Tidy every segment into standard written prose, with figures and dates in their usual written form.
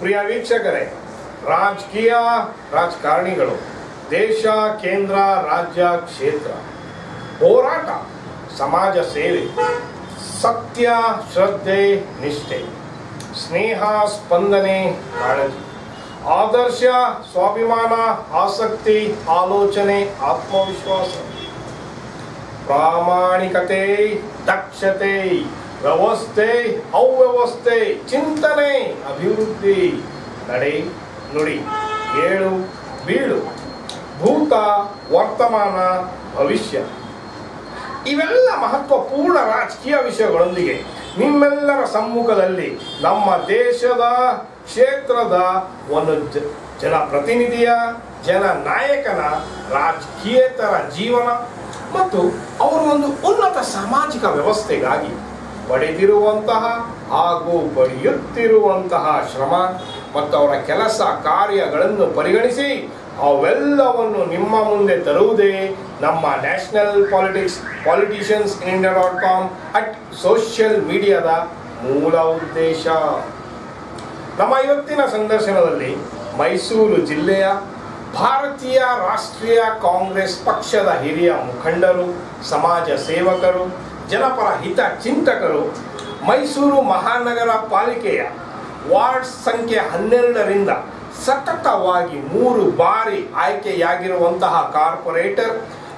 ಪ್ರಿಯ ವೀಕ್ಷಕರೇ, ರಾಜಕೀಯ ರಾಜಕಾರಣಿಗಳು ದೇಶ, ಕೇಂದ್ರ, ರಾಜ್ಯ, ಕ್ಷೇತ್ರ, ಹೋರಾಟ, ಸಮಾಜ ಸೇವೆ, ಸತ್ಯ, ಶ್ರದ್ಧೆ, ನಿಷ್ಠೆ, ಸ್ನೇಹ, ಸ್ಪಂದನೆ, ಕಾಳಜಿ, ಆದರ್ಶ, ಸ್ವಾಭಿಮಾನ, ಆಸಕ್ತಿ, ಆಲೋಚನೆ, ಆತ್ಮವಿಶ್ವಾಸ, ಪ್ರಾಮಾಣಿಕತೆ, ದಕ್ಷತೆ, ವ್ಯವಸ್ಥೆ, ಅವ್ಯವಸ್ಥೆ, ಚಿಂತನೆ, ಅಭಿವೃದ್ಧಿ, ನಡೆ, ನುಡಿ, ಏಳು ಬೀಳು, ಭೂತ, ವರ್ತಮಾನ, ಭವಿಷ್ಯ, ಇವೆಲ್ಲ ಮಹತ್ವಪೂರ್ಣ ರಾಜಕೀಯ ವಿಷಯಗಳೊಂದಿಗೆ ನಿಮ್ಮೆಲ್ಲರ ಸಮ್ಮುಖದಲ್ಲಿ ನಮ್ಮ ದೇಶದ, ಕ್ಷೇತ್ರದ ಒಂದು ಜನಪ್ರತಿನಿಧಿಯ, ಜನನಾಯಕನ ರಾಜಕೀಯೇತರ ಜೀವನ ಮತ್ತು ಅವರ ಒಂದು ಉನ್ನತ ಸಾಮಾಜಿಕ ವ್ಯವಸ್ಥೆಗಾಗಿ ಪಡೆದಿರುವಂತಹ ಹಾಗೂ ಪಡೆಯುತ್ತಿರುವಂತಹ ಶ್ರಮ ಮತ್ತು ಅವರ ಕೆಲಸ ಕಾರ್ಯಗಳನ್ನು ಪರಿಗಣಿಸಿ ಅವೆಲ್ಲವನ್ನು ನಿಮ್ಮ ಮುಂದೆ ತರುವುದೇ ನಮ್ಮ national politicians in India dot com at social ಮೀಡಿಯಾದ ಮೂಲ ಉದ್ದೇಶ. ನಮ್ಮ ಇವತ್ತಿನ ಸಂದರ್ಶನದಲ್ಲಿ ಮೈಸೂರು ಜಿಲ್ಲೆಯ ಭಾರತೀಯ ರಾಷ್ಟ್ರೀಯ ಕಾಂಗ್ರೆಸ್ ಪಕ್ಷದ ಹಿರಿಯ ಮುಖಂಡರು, ಸಮಾಜ ಸೇವಕರು, ಜನಪರ ಹಿತ ಚಿಂತಕರು, ಮೈಸೂರು ಮಹಾನಗರ ಪಾಲಿಕೆಯ ವಾರ್ಡ್ ಸಂಖ್ಯೆ 12ರಿಂದ ಸತತವಾಗಿ 3 ಬಾರಿ ಆಯ್ಕೆಯಾಗಿರುವಂತಹ ಕಾರ್ಪೊರೇಟರ್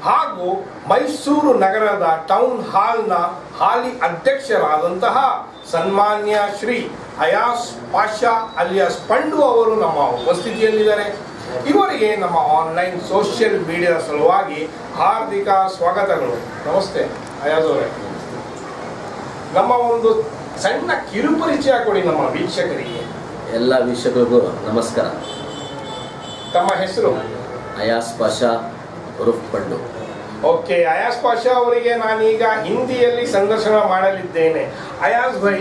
ಹಾಗೂ ಮೈಸೂರು ನಗರದ ಟೌನ್ ಹಾಲ್ನ ಹಾಲಿ ಅಧ್ಯಕ್ಷರಾದಂತಹ ಸನ್ಮಾನ್ಯ ಶ್ರೀ ಅಯಾಸ್ ಪಾಷಾ ಅಲಿಯಾಸ್ ಪಂಡು ಅವರು ನಮ್ಮ ಉಪಸ್ಥಿತಿಯಲ್ಲಿದ್ದಾರೆ. ಇವರಿಗೆ ನಮ್ಮ ಆನ್ಲೈನ್ ಸೋಷಿಯಲ್ ಮೀಡಿಯಾದ ಸಲುವಾಗಿ ಹಾರ್ದಿಕ ಸ್ವಾಗತಗಳು. ನಮಸ್ತೆ ಅಯಾಜ್ ಅವರೇ. ನಮ್ಮ ಒಂದು ಸಣ್ಣ ಕಿರುಪರಿಚಯ ಕೊಡಿ ನಮ್ಮ ವೀಕ್ಷಕರಿಗೆ. ಎಲ್ಲ ವೀಕ್ಷಕರಿಗೂ ನಮಸ್ಕಾರ. ತಮ್ಮ ಹೆಸರು? ಅಯಾಸ್ ಪಾಷಾ ಉರ್ಫ್ ಪಂಡು. ओके, अयाज पाशा ಅವರಿಗೆ ನಾನೀಗ ಹಿಂದಿಯಲ್ಲಿ ಸಂದರ್ಶನ ಮಾಡಲಿದ್ದೇನೆ. अयाज भाई,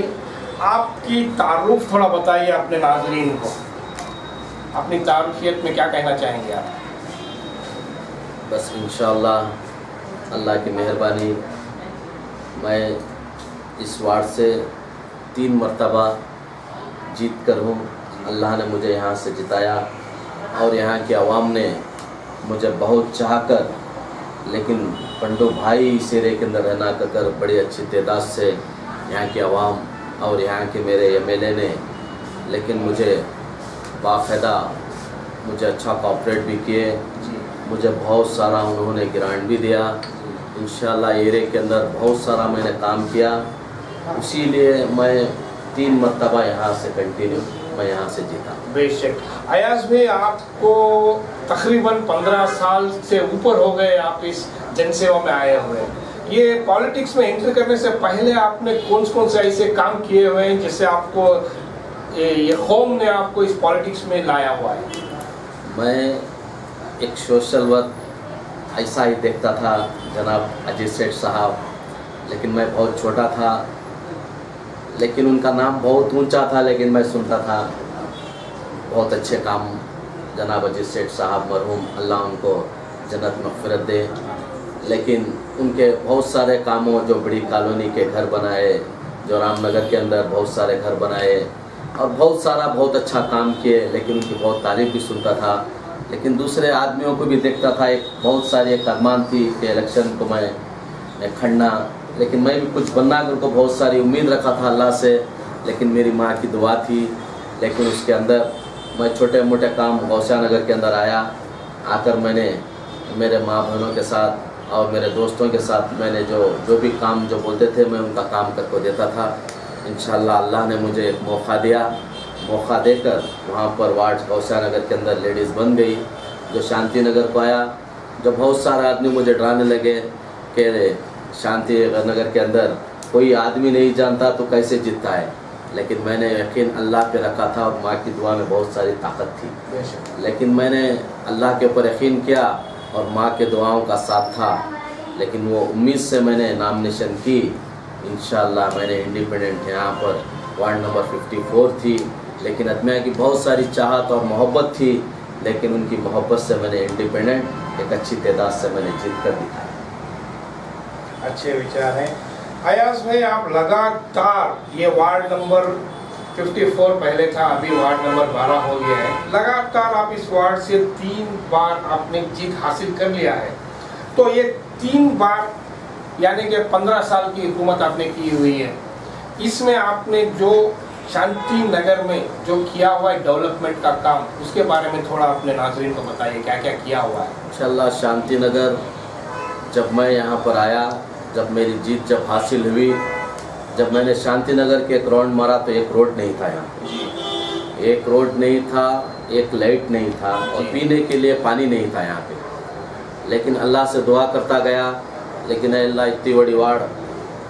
आपकी तारुफ थोड़ा बताइए अपने नाज़रीन को. अपनी तारुफियत में क्या कहना चाहेंगे आप? बस इंशाअल्लाह अल्लाह की मेहरबानी, मैं इस वार्ड से 3 मरतबा जीत कर हूँ. अल्लाह ने मुझे यहाँ से जिताया और यहाँ की आवाम ने मुझे बहुत चाह कर, लेकिन पंडू भाई सिरे के अंदर रहना कर बड़ी अच्छी तादाद से यहाँ की आवाम और यहाँ के मेरे MLA ने लेकिन मुझे बाकायदा मुझे अच्छा कोऑपरेट भी किए. मुझे बहुत सारा उन्होंने ग्रांट भी दिया. इंशाल्लाह एरिया के अंदर बहुत सारा मैंने काम किया. इसीलिए मैं 3 मरतबा यहाँ से कंटिन्यू मैं यहाँ से जीता. बेशक. अयाज भाई, आपको तकरीबन 15 साल से ऊपर हो गए आप इस जनसेवा में आए हुए. ये पॉलिटिक्स में एंटर करने से पहले आपने कौन से ऐसे काम किए हुए हैं जिससे आपको ये कौम ने आपको इस पॉलिटिक्स में लाया हुआ है? मैं एक सोशल वर्क ऐसा ही देखता था जनाब अजीत सेठ साहब, लेकिन मैं बहुत छोटा था, लेकिन उनका नाम बहुत ऊंचा था, लेकिन मैं सुनता था. बहुत अच्छे काम जनाब अजीत सेठ साहब मरहूम, अल्लाह उनको जन्नत मग़फ़िरत दे. लेकिन उनके बहुत सारे कामों, जो बड़ी कॉलोनी के घर बनाए, जो रामनगर के अंदर बहुत सारे घर बनाए और बहुत अच्छा काम किए, लेकिन उनकी बहुत तारीफ़ भी सुनता था. लेकिन दूसरे आदमियों को भी देखता था. एक बहुत सारी एक अरमान थी कि इलेक्शन को मैं खड़ना, लेकिन मैं भी कुछ बनना को बहुत सारी उम्मीद रखा था अल्लाह से. लेकिन मेरी माँ की दुआ थी. लेकिन उसके अंदर मैं छोटे मोटे काम गौसिया नगर के अंदर आया. आकर मैंने मेरे माँ बहनों के साथ और मेरे दोस्तों के साथ मैंने जो भी काम जो बोलते थे मैं उनका काम करके देता था. इंशाल्लाह अल्लाह ने मुझे एक मौका दिया. मौका देकर वहाँ पर वार्ड गौसिया नगर के अंदर लेडीज़ बन गई. जो शांति नगर को आया, जब बहुत सारे आदमी मुझे डराने लगे कि शांति नगर के अंदर कोई आदमी नहीं जानता तो कैसे जीतता है, लेकिन मैंने यकीन अल्लाह पे रखा था और माँ की दुआ में बहुत सारी ताकत थी. लेकिन मैंने अल्लाह के ऊपर यकीन किया और माँ के दुआओं का साथ था. लेकिन वो उम्मीद से मैंने नामिनेशन की. इंशाअल्लाह मैंने इंडिपेंडेंट यहाँ पर वार्ड नंबर 54 थी, लेकिन आदमिया की बहुत सारी चाहत और मोहब्बत थी. लेकिन उनकी मोहब्बत से मैंने इंडिपेंडेंट एक अच्छी तादाद से मैंने जीत कर दिखाया. अच्छे विचार हैं. अयाज भाई, आप लगातार ये वार्ड नंबर 54 पहले था, अभी वार्ड नंबर 12 हो गया है। लगातार आप इस वार्ड से 3 बार आपने जीत हासिल कर लिया है। तो ये 3 बार यानी कि 15 साल की हुकूमत आपने की हुई है। इसमें आपने जो शांति नगर में जो किया हुआ है डेवलपमेंट का काम, उसके बारे में थोड़ा अपने नाज़रीन को बताइए, क्या क्या किया हुआ है। इंशाल्लाह शांति नगर जब मैं यहाँ पर आया, जब मेरी जीत जब हासिल हुई, जब मैंने शांति नगर के एक राउंड मारा तो एक रोड नहीं था यहाँ, एक रोड नहीं था, एक लाइट नहीं था और पीने के लिए पानी नहीं था यहाँ पे। लेकिन अल्लाह से दुआ करता गया, लेकिन अल्लाह इतनी बड़ी वार्ड,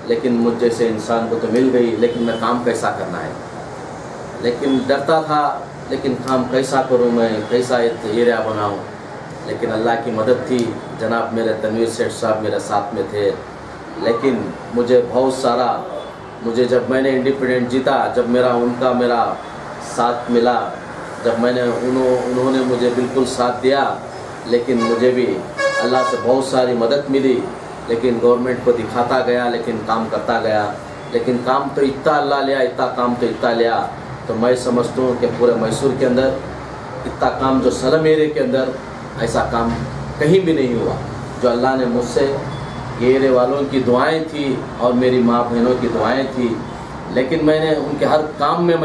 लेकिन मुझ जैसे इंसान को तो मिल गई, लेकिन मैं काम कैसा करना है, लेकिन डरता था, लेकिन काम कैसा करूँ मैं, कैसा एरिया बनाऊँ। लेकिन अल्लाह की मदद थी, जनाब मेरे तनवीर सेठ साहब मेरे साथ में थे। लेकिन मुझे बहुत सारा, मुझे जब मैंने इंडिपेंडेंट जीता, जब मेरा साथ मिला, जब मैंने उन्होंने मुझे बिल्कुल साथ दिया, लेकिन मुझे भी अल्लाह से बहुत सारी मदद मिली। लेकिन गवर्नमेंट को दिखाता गया, लेकिन काम करता गया, लेकिन काम तो इतना अल्लाह लिया, इतना काम तो इतना लिया। तो मैं समझता हूँ कि पूरे मैसूर के अंदर इतना काम, जो सलम एरिया के अंदर ऐसा काम कहीं भी नहीं हुआ, जो अल्लाह ने मुझसे, ये एरिया वालों की दुआएं थी और मेरी माँ बहनों की दुआएं थी। लेकिन मैंने उनके हर काम में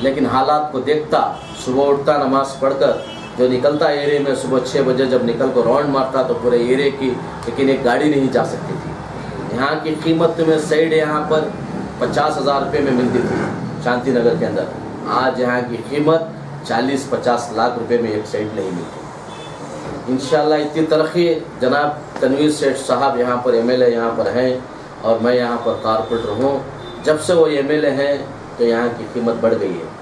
लेकिन हालात को देखता, सुबह उठता नमाज़ पढ़कर जो निकलता एरिया में, सुबह 6 बजे जब निकल कर राउंड मारता तो पूरे एरिया की, लेकिन एक गाड़ी नहीं जा सकती थी। यहाँ की कीमत में साइड यहाँ पर 50,000 रुपये में मिलती थी शांति नगर के अंदर। आज यहाँ की कीमत 40-50 लाख रुपए में एक साइड नहीं मिलती। इंशाल्लाह इतनी तरक्की, जनाब तनवीर सेठ साहब यहाँ पर एमएलए यहाँ पर हैं और मैं यहाँ पर कारपोरेटर हूँ। जब से वो एमएलए हैं तो यहाँ की कीमत बढ़ गई है।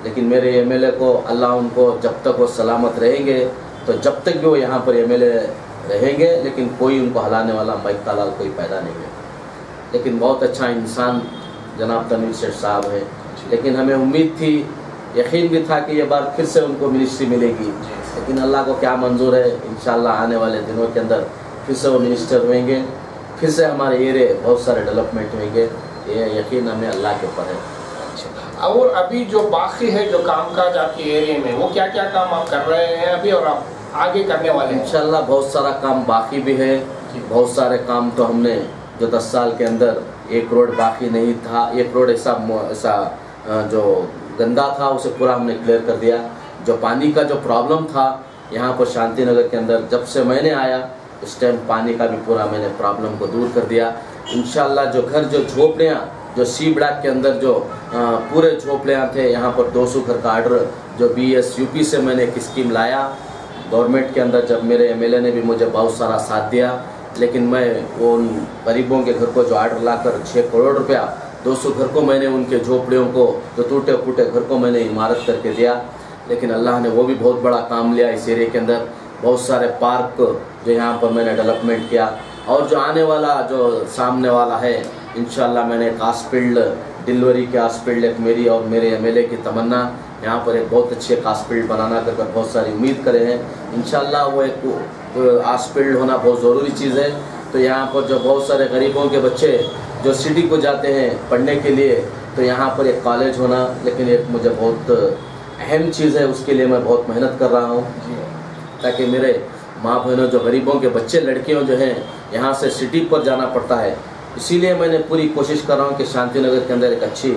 लेकिन मेरे एमएलए को अल्लाह उनको, जब तक वो सलामत रहेंगे तो जब तक भी वो यहाँ पर एमएलए रहेंगे, लेकिन कोई उनको हलाने वाला माइक तालाल कोई पैदा नहीं है। लेकिन बहुत अच्छा इंसान जनाब तनवीर सेठ साहब है। लेकिन हमें उम्मीद थी, यकीन भी था कि ये बार फिर से उनको मिनिस्ट्री मिलेगी, लेकिन अल्लाह को क्या मंजूर है, इंशाल्लाह आने वाले दिनों के अंदर फिर से वो मिनिस्टर होंगे, फिर से हमारे एरिया बहुत सारे डेवलपमेंट होंगे। ये यकीन हमें अल्लाह के ऊपर है। और अभी जो बाकी है, जो कामकाज आपके एरिया में, वो क्या क्या काम आप कर रहे हैं अभी और आप आगे करने वाले हैं? इंशाल्लाह बहुत सारा काम बाकी भी है। बहुत सारे काम तो हमने, जो 10 साल के अंदर एक रोड बाकी नहीं था, एक रोड ऐसा जो गंदा था उसे पूरा हमने क्लियर कर दिया। जो पानी का जो प्रॉब्लम था यहाँ पर शांति नगर के अंदर, जब से मैंने आया उस टाइम पानी का भी पूरा मैंने प्रॉब्लम को दूर कर दिया। इंशाल्लाह जो घर, जो झोपड़ियाँ, जो सी ब्लॉक के अंदर जो पूरे झोपड़ियाँ थे, यहाँ पर 200 घर का आर्डर जो BS UP से मैंने एक स्कीम लाया गवर्नमेंट के अंदर, जब मेरे एमएलए ने भी मुझे बहुत सारा साथ दिया। लेकिन मैं उन गरीबों के घर को जो आर्डर लाकर 6 करोड़ रुपया 200 घर को मैंने, उनके झोपड़ियों को, जो टूटे फूटे घर को मैंने इमारत करके दिया। लेकिन अल्लाह ने वो भी बहुत बड़ा काम लिया इस एरिया के अंदर। बहुत सारे पार्क जो यहाँ पर मैंने डेवलपमेंट किया, और जो आने वाला, जो सामने वाला है, इंशाल्लाह मैंने एक हॉस्पिटल, डिलीवरी के हॉस्पिटल, एक मेरी और मेरे एमएलए की तमन्ना, यहाँ पर एक बहुत अच्छे हॉस्पिटल बनाना कर बहुत सारी उम्मीद करे हैं। इंशाल्लाह वो एक हॉस्पिटल होना बहुत ज़रूरी चीज़ है। तो यहाँ पर जो बहुत सारे गरीबों के बच्चे जो सिटी को जाते हैं पढ़ने के लिए, तो यहाँ पर एक कॉलेज होना, लेकिन एक मुझे बहुत अहम चीज़ है, उसके लिए मैं बहुत मेहनत कर रहा हूँ, ताकि मेरे माँ बहनों, जो गरीबों के बच्चे, लड़कियों जो हैं, यहाँ से सिटी पर जाना पड़ता है। इसीलिए मैंने पूरी कोशिश कर रहा हूँ कि शांति नगर के अंदर एक अच्छी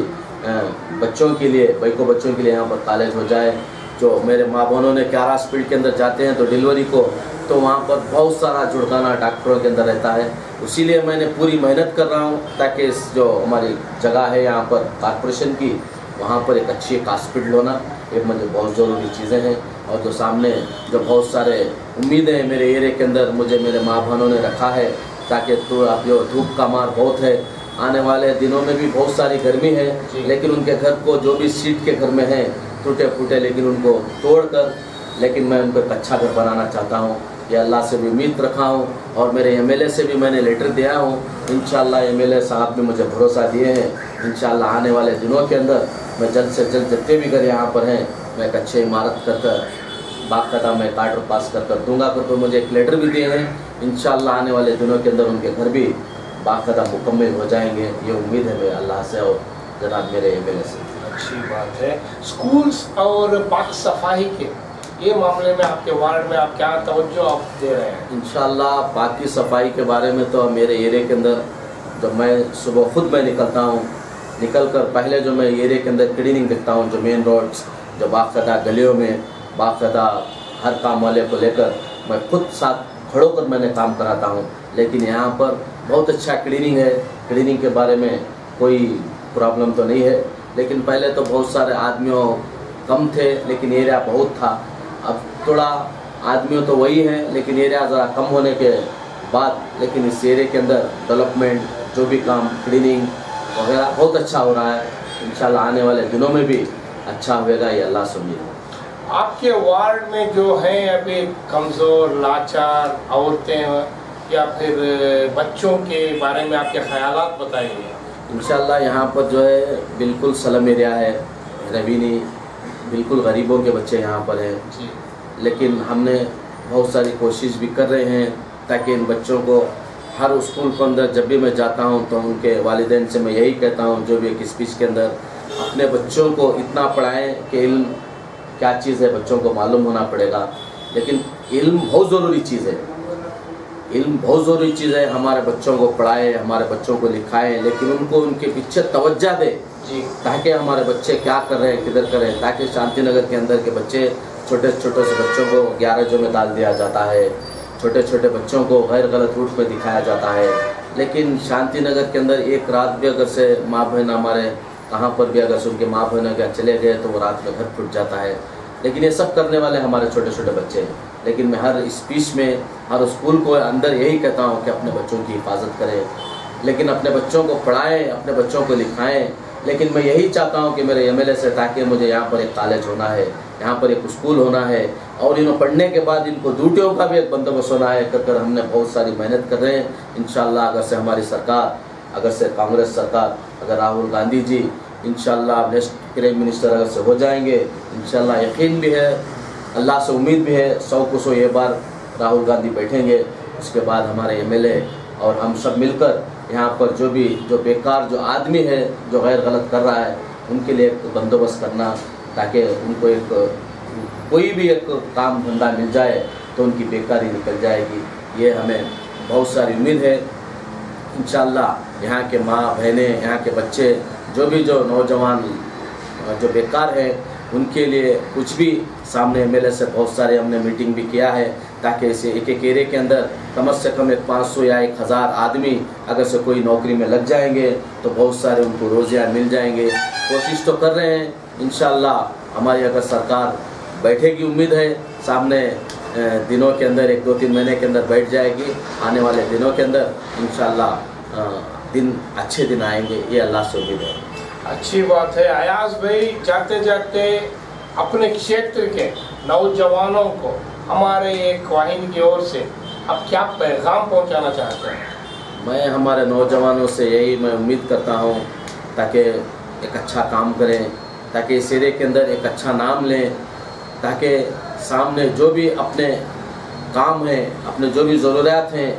बच्चों के लिए, बैको बच्चों के लिए यहाँ पर कॉलेज हो जाए। जो मेरे माँ बहनों ने क्यारा हॉस्पिटल के अंदर जाते हैं तो डिलीवरी को, तो वहाँ पर बहुत सारा जुड़काना डॉक्टरों के अंदर रहता है। इसीलिए मैंने पूरी मेहनत कर रहा हूँ ताकि इस जो हमारी जगह है यहाँ पर कॉरपोरेशन की, वहाँ पर एक अच्छी हॉस्पिटल होना एक मुझे बहुत ज़रूरी चीज़ें हैं। और जो सामने जो बहुत सारे उम्मीदें मेरे एरिया के अंदर मुझे मेरे माँ बहनों ने रखा है, ताकि तो अब जो धूप का मार बहुत है, आने वाले दिनों में भी बहुत सारी गर्मी है, लेकिन उनके घर को, जो भी सीट के घर में हैं टूटे फूटे, लेकिन उनको तोड़कर, लेकिन मैं उनको एक अच्छा घर बनाना चाहता हूँ। ये अल्लाह से भी उम्मीद रखा हूँ और मेरे एमएलए से भी मैंने लेटर दिया हूँ। इंशाल्लाह एमएलए साहब भी मुझे भरोसा दिए हैं, इंशाल्लाह आने वाले दिनों के अंदर मैं जल्द से जल्द जितने भी घर यहाँ पर हैं, मैं एक अच्छी इमारत कर बाकायदा मैं कार्डर पास कर दूंगा। तो मुझे एक लेटर भी दिए हैं, इंशाल्लाह आने वाले दिनों के अंदर उनके घर भी बाकायदा मुकम्मल हो जाएंगे। ये उम्मीद है मेरे अल्लाह से और जनाब मेरे एमएलए से। अच्छी बात है। स्कूल्स और पाक सफाई के ये मामले में आपके वार्ड में आप क्या तवज्जो आप दे रहे हैं? इंशाल्लाह पाक की सफाई के बारे में तो मेरे एरिया के अंदर जब मैं सुबह खुद मैं निकलता हूँ, निकल कर पहले जो मैं एरिया के अंदर क्लीनिंग देखता हूँ, जो मेन रोड्स, जो बाकायदा गलियों में बाकायदा हर काम वाले को लेकर मैं खुद साथ खड़ो कर मैंने काम कराता हूँ। लेकिन यहाँ पर बहुत अच्छा क्लीनिंग है, क्लीनिंग के बारे में कोई प्रॉब्लम तो नहीं है। लेकिन पहले तो बहुत सारे आदमियों कम थे, लेकिन एरिया बहुत था। अब थोड़ा आदमियों तो वही हैं, लेकिन एरिया ज़रा कम होने के बाद, लेकिन इस एरिया के अंदर डेवलपमेंट, जो भी काम क्लीनिंग वगैरह बहुत अच्छा हो रहा है। इंशाल्लाह आने वाले दिनों में भी अच्छा होगा, ये अल्लाह से उम्मीद है। आपके वार्ड में जो हैं अभी कमज़ोर, लाचार औरतें या फिर बच्चों के बारे में आपके ख्यालात बताइए। इंशाल्लाह यहाँ पर जो है बिल्कुल स्लम एरिया है, रवीनी, बिल्कुल गरीबों के बच्चे यहाँ पर हैं जी। लेकिन हमने बहुत सारी कोशिश भी कर रहे हैं ताकि इन बच्चों को हर स्कूल के अंदर जब भी मैं जाता हूँ तो उनके वालिदैन से मैं यही कहता हूँ, जो भी एक स्पीच के अंदर, अपने बच्चों को इतना पढ़ाएं कि इल्म क्या चीज़ है बच्चों को मालूम होना पड़ेगा। लेकिन इल्म बहुत ज़रूरी चीज़ है, इल्म बहुत ज़रूरी चीज़ है। हमारे बच्चों को पढ़ाए, हमारे बच्चों को लिखाएं, लेकिन उनको उनके पीछे तवज्जो दे ताकि हमारे बच्चे क्या कर रहे हैं, किधर कर रहे हैं। ताकि शांति नगर के अंदर के बच्चे, छोटे छोटे से बच्चों को 11 में डाल दिया जाता है, छोटे छोटे बच्चों को गैर गलत रूट पे दिखाया जाता है। लेकिन शांति नगर के अंदर एक रात भी अगर से माँ बहन हमारे कहाँ पर भी अगर से उनके माँ बहन अगर चले गए तो वो रात में घर फूट जाता है। लेकिन ये सब करने वाले हमारे छोटे छोटे बच्चे हैं। लेकिन मैं हर स्पीच में, हर स्कूल को अंदर यही कहता हूँ कि अपने बच्चों की हिफाजत करें, लेकिन अपने बच्चों को पढ़ाएं, अपने बच्चों को लिखाएं। लेकिन मैं यही चाहता हूँ कि मेरे एमएलए से, ताकि मुझे यहाँ पर एक कॉलेज होना है, यहाँ पर एक स्कूल होना है, और इन्हों पढ़ने के बाद इनको ड्यूटियों का भी एक बंदोबस्त होना है। कर हमने बहुत सारी मेहनत कर रहे हैं। इंशाल्लाह अगर से हमारी सरकार, अगर से कांग्रेस सरकार, अगर राहुल गांधी जी इंशाल्लाह नेक्स्ट प्राइम मिनिस्टर अगर से हो जाएंगे, इंशाल्लाह यकीन भी है, अल्लाह से उम्मीद भी है, 100 ये बार राहुल गांधी बैठेंगे। उसके बाद हमारे एमएलए और हम सब मिलकर यहाँ पर जो बेकार जो आदमी है, जो गैर गलत कर रहा है, उनके लिए एक बंदोबस्त करना, ताकि उनको एक कोई भी एक काम धंधा मिल जाए तो उनकी बेकारी निकल जाएगी। ये हमें बहुत सारी उम्मीद है। इंशाल्लाह यहाँ के माँ बहनें, यहाँ के बच्चे, जो नौजवान जो बेकार है, उनके लिए कुछ भी सामने एमएलए से बहुत सारे हमने मीटिंग भी किया है, ताकि इसे एक एरिया के अंदर कम से कम 500 या 1000 आदमी अगर से कोई नौकरी में लग जाएंगे तो बहुत सारे उनको रोज़गार मिल जाएंगे। कोशिश तो कर रहे हैं। इंशाल्लाह हमारी अगर सरकार बैठेगी, उम्मीद है सामने दिनों के अंदर, 1-2-3 महीने के अंदर बैठ जाएगी। आने वाले दिनों के अंदर इंशाल्लाह दिन अच्छे दिन आएंगे, ये अल्लाह से उम्मीद है। अच्छी बात है। अयाज भाई, जाते जाते अपने क्षेत्र के नौजवानों को हमारे एक वाहिनी की ओर से अब क्या पैगाम पहुंचाना चाहते हैं? मैं हमारे नौजवानों से यही मैं उम्मीद करता हूं ताकि एक अच्छा काम करें, ताकि इस एरिया के अंदर एक अच्छा नाम लें, ताकि सामने जो भी अपने काम हैं, अपने जो भी ज़रूरियात हैं,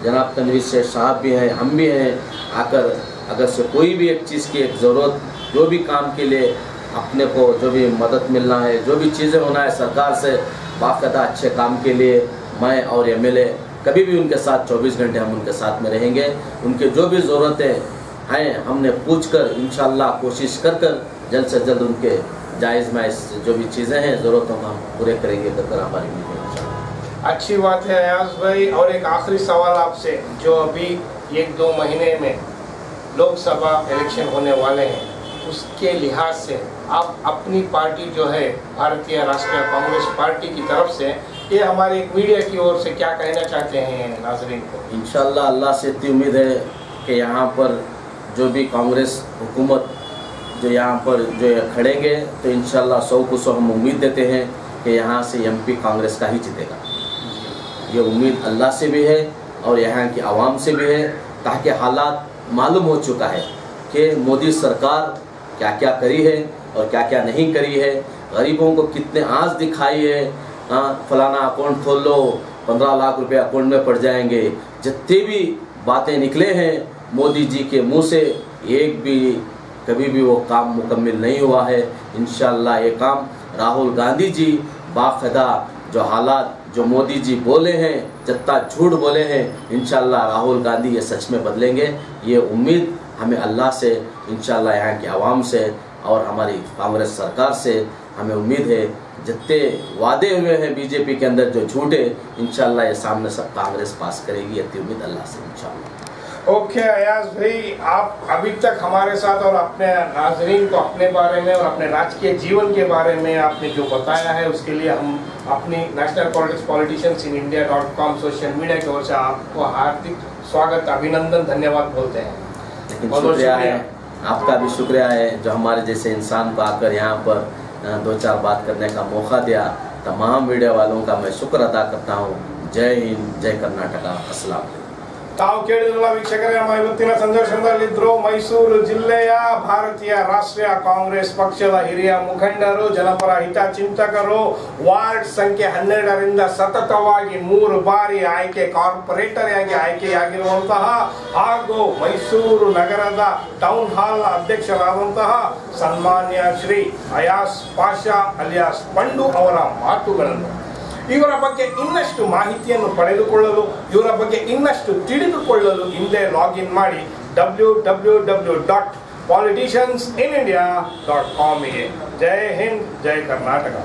जनाब तनवीर शेख साहब भी हैं, हम भी हैं, आकर अगर से कोई भी एक चीज़ की एक ज़रूरत, जो भी काम के लिए अपने को जो भी मदद मिलना है, जो भी चीज़ें होना है सरकार से, बाकायदा अच्छे काम के लिए मैं और एमएलए कभी भी उनके साथ 24 घंटे हम उनके साथ में रहेंगे। उनके जो भी ज़रूरतें हैं हमने पूछकर इंशाल्लाह कोशिश कर जल्द से जल्द उनके जायज़ मायज़ जो भी चीज़ें हैं, ज़रूरतों को हम पूरे करेंगे कर हमारी उम्मीद। अच्छी बात है अयाज भाई। और एक आखिरी सवाल आपसे, जो अभी 1-2 महीने में लोकसभा इलेक्शन होने वाले हैं, उसके लिहाज से आप अपनी पार्टी जो है भारतीय राष्ट्रीय कांग्रेस पार्टी की तरफ से, ये हमारे एक मीडिया की ओर से क्या कहना चाहते हैं नाज़रीन को? इंशाल्लाह अल्लाह से इतनी उम्मीद है कि यहाँ पर जो भी कांग्रेस हुकूमत जो यहाँ पर जो खड़ेंगे तो इंशाल्लाह 100% हम उम्मीद देते हैं कि यहाँ से एमपी कांग्रेस का ही जीतेगा। ये उम्मीद अल्लाह से भी है और यहाँ की आवाम से भी है, ताकि हालात मालूम हो चुका है कि मोदी सरकार क्या क्या करी है और क्या क्या नहीं करी है, गरीबों को कितने आस दिखाई है। फलाना अकाउंट खोल लो, 15 लाख रुपए अकाउंट में पड़ जाएंगे। जितनी भी बातें निकले हैं मोदी जी के मुंह से, एक भी कभी भी वो काम मुकम्मल नहीं हुआ है। इंशाअल्लाह ये काम राहुल गांधी जी बाखदा जो हालात जो मोदी जी बोले हैं, जितना झूठ बोले हैं, इंशाअल्लाह राहुल गांधी ये सच में बदलेंगे। ये उम्मीद हमें अल्लाह से, इंशाअल्लाह यहाँ की आवाम से और हमारी कांग्रेस सरकार से हमें उम्मीद है। जितने वादे हुए हैं बीजेपी के अंदर जो झूठे, इंशाअल्लाह ये सामने सब कांग्रेस पास करेगी, इतनी उम्मीद अल्लाह से इंशाअल्लाह। ओके अयाज भाई, आप अभी तक हमारे साथ और अपने नाजरीन को अपने बारे में और अपने राजकीय जीवन के बारे में आपने जो बताया है, उसके लिए हम अपनी national politics politicians in India dot com social media की ओर से आपको हार्दिक स्वागत, अभिनंदन, धन्यवाद बोलते हैं। लेकिन शुक्रिया है, आपका भी शुक्रिया है जो हमारे जैसे इंसान को आकर यहाँ पर दो चार बात करने का मौका दिया। तमाम मीडिया वालों का मैं शुक्र अदा करता हूँ। जय हिंद, जय कर्नाटका, अस्सलाम। ತಾವು ಕೇಳಿದ್ರಲ್ಲ ವೀಕ್ಷಕರೇ, ನಮ್ಮ ಇವತ್ತಿನ ಸಂದರ್ಶನದಲ್ಲಿದ್ದರು ಮೈಸೂರು ಜಿಲ್ಲೆಯ ಭಾರತೀಯ ರಾಷ್ಟ್ರೀಯ ಕಾಂಗ್ರೆಸ್ ಪಕ್ಷದ ಹಿರಿಯ ಮುಖಂಡರು, ಜನಪರ ಹಿತಚಿಂತಕರು, ವಾರ್ಡ್ ಸಂಖ್ಯೆ 12ರಿಂದ ಸತತವಾಗಿ 3 ಬಾರಿ ಕಾರ್ಪೊರೇಟರ್ ಆಗಿ ಆಯ್ಕೆಯಾಗಿರುವಂತಹ ಹಾಗೂ ಮೈಸೂರು ನಗರದ ಟೌನ್ ಹಾಲ್ ಅಧ್ಯಕ್ಷರಾದಂತಹ ಸನ್ಮಾನ್ಯ ಶ್ರೀ ಅಯಾಸ್ ಪಾಷಾ ಅಲಿಯಾಸ್ ಪಂಡು ಅವರ ಮಾತುಗಳನ್ನು, ಇವರ ಬಗ್ಗೆ ಇನ್ನಷ್ಟು ಮಾಹಿತಿಯನ್ನು ಪಡೆದುಕೊಳ್ಳಲು, ಇವರ ಬಗ್ಗೆ ಇನ್ನಷ್ಟು ತಿಳಿದುಕೊಳ್ಳಲು ಹಿಂದೆ ಲಾಗಿನ್ ಮಾಡಿ www.politiciesinsindia.com ಗೆ. ಜೈ ಹಿಂದ್, ಜೈ ಕರ್ನಾಟಕ.